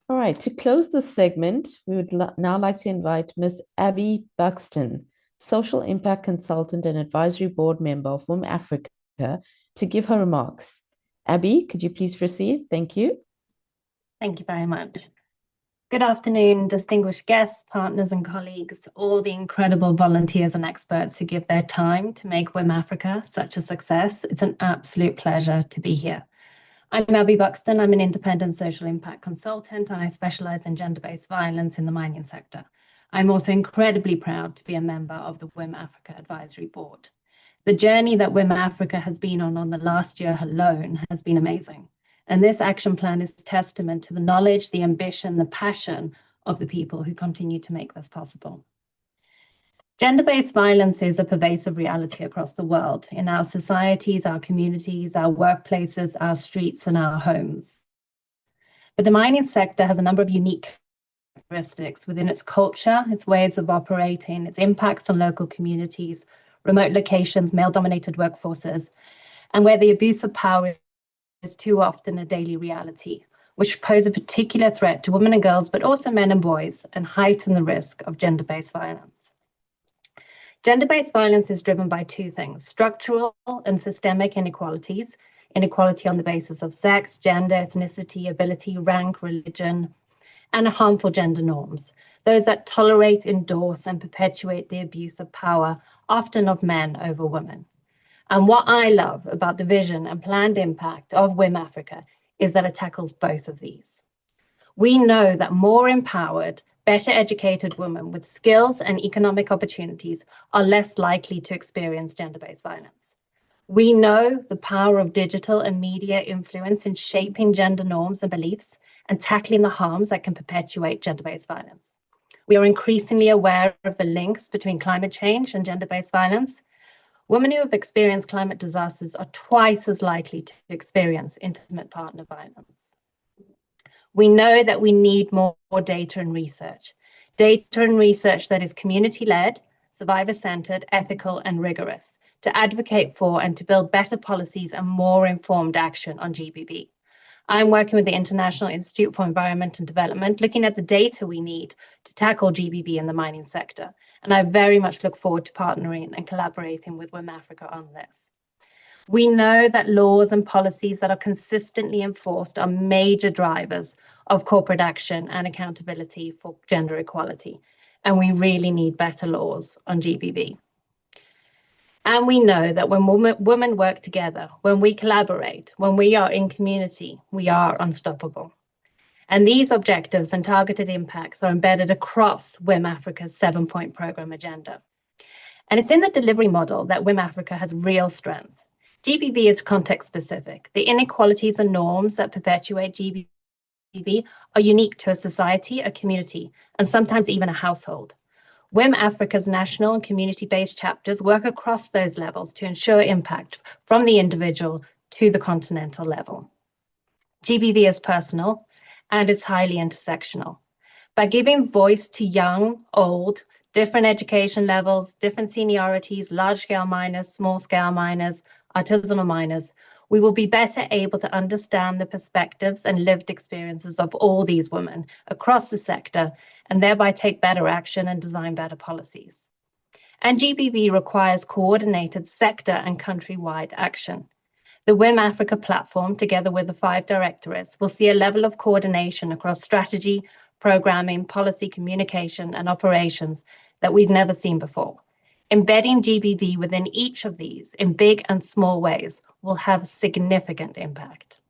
All right, to close this segment, we would now like to invite Ms. Abbi Buxton, Social Impact Consultant and Advisory Board Member of WiM-Africa, to give her remarks. Abbi, could you please proceed? Thank you. Thank you very much. Good afternoon, distinguished guests, partners and colleagues, all the incredible volunteers and experts who give their time to make WiM-Africa such a success. It's an absolute pleasure to be here. I'm Abbi Buxton. I'm an independent social impact consultant and I specialize in gender-based violence in the mining sector. I'm also incredibly proud to be a member of the WiM-Africa Advisory Board. The journey that WiM-Africa has been on the last year alone has been amazing. And this action plan is testament to the knowledge, the ambition, the passion of the people who continue to make this possible. Gender-based violence is a pervasive reality across the world, in our societies, our communities, our workplaces, our streets, and our homes. But the mining sector has a number of unique characteristics within its culture, its ways of operating, its impacts on local communities, remote locations, male-dominated workforces, and where the abuse of power is too often a daily reality, which pose a particular threat to women and girls, but also men and boys, and heighten the risk of gender-based violence. Gender-based violence is driven by two things: structural and systemic inequalities, inequality on the basis of sex, gender, ethnicity, ability, rank, religion, and harmful gender norms, those that tolerate, endorse, and perpetuate the abuse of power, often of men over women. And what I love about the vision and planned impact of WiM-Africa is that it tackles both of these. We know that more empowered, better educated women with skills and economic opportunities are less likely to experience gender-based violence. We know the power of digital and media influence in shaping gender norms and beliefs and tackling the harms that can perpetuate gender-based violence. We are increasingly aware of the links between climate change and gender-based violence. Women who have experienced climate disasters are twice as likely to experience intimate partner violence. We know that we need more data and research that is community-led, survivor-centered, ethical, and rigorous, to advocate for and to build better policies and more informed action on GBV. I'm working with the International Institute for Environment and Development, looking at the data we need to tackle GBV in the mining sector. And I very much look forward to partnering and collaborating with WiM-Africa on this. We know that laws and policies that are consistently enforced are major drivers of corporate action and accountability for gender equality. And we really need better laws on GBV. And we know that when women work together, when we collaborate, when we are in community, we are unstoppable. And these objectives and targeted impacts are embedded across WiM-Africa's 7-point program agenda. And it's in the delivery model that WiM-Africa has real strength. GBV is context specific. The inequalities and norms that perpetuate GBV are unique to a society, a community, and sometimes even a household. WiM-Africa's national and community-based chapters work across those levels to ensure impact from the individual to the continental level. GBV is personal and it's highly intersectional. By giving voice to young, old, different education levels, different seniorities, large-scale miners, small-scale miners, artisanal miners, we will be better able to understand the perspectives and lived experiences of all these women across the sector and thereby take better action and design better policies. And GBV requires coordinated sector and country-wide action. The WiM-Africa platform, together with the 5 directorates, will see a level of coordination across strategy, programming, policy, communication, and operations that we've never seen before. Embedding GBV within each of these in big and small ways will have significant impact.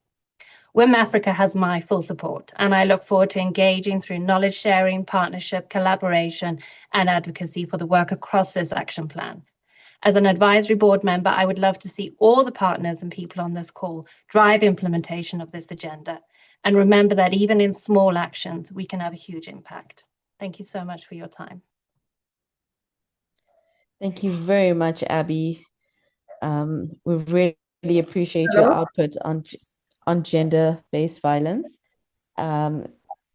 WiM-Africa has my full support, and I look forward to engaging through knowledge sharing, partnership, collaboration, and advocacy for the work across this action plan. As an advisory board member, I would love to see all the partners and people on this call drive implementation of this agenda, and remember that even in small actions, we can have a huge impact. Thank you so much for your time. Thank you very much, Abbi. We really appreciate your output on gender-based violence.